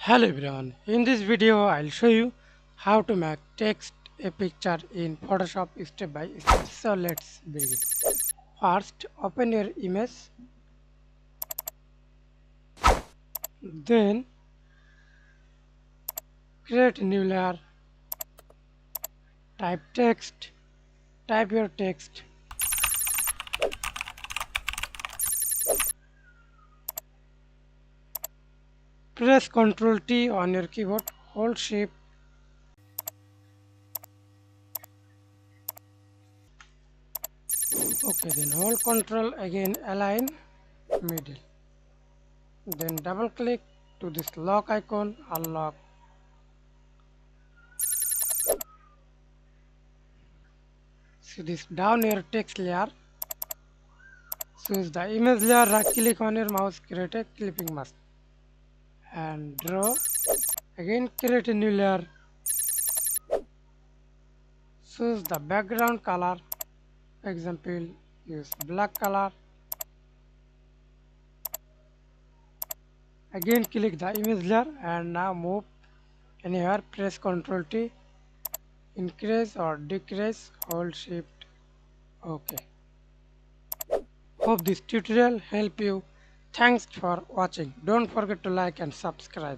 Hello everyone, in this video I'll show you how to make text a picture in Photoshop step by step. So let's begin. First open your image, then create a new layer, type text, type your text, press Ctrl T on your keyboard, hold shift, okay, then hold Ctrl again, align middle, then double click to this lock icon, unlock. See this down your text layer, choose the image layer, right click on your mouse, create a clipping mask and draw. Again create a new layer, choose the background color, example use black color. Again click the image layer and now move anywhere, press Ctrl T, increase or decrease, hold shift, okay. Hope this tutorial help you. Thanks for watching. Don't forget to like and subscribe.